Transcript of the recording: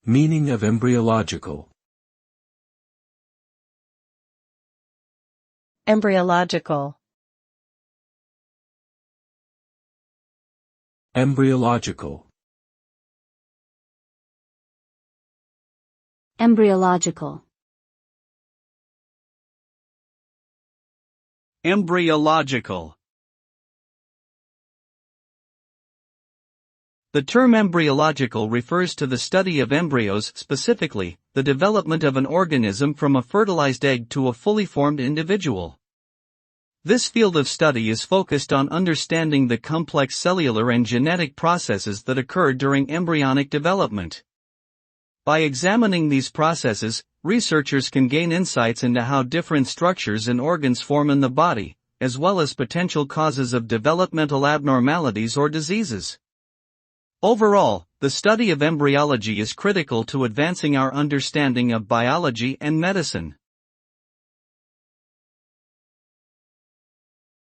Meaning of embryological. Embryological. Embryological. Embryological. Embryological. The term embryological refers to the study of embryos, specifically, the development of an organism from a fertilized egg to a fully formed individual. This field of study is focused on understanding the complex cellular and genetic processes that occur during embryonic development. By examining these processes, researchers can gain insights into how different structures and organs form in the body, as well as potential causes of developmental abnormalities or diseases. Overall, the study of embryology is critical to advancing our understanding of biology and medicine.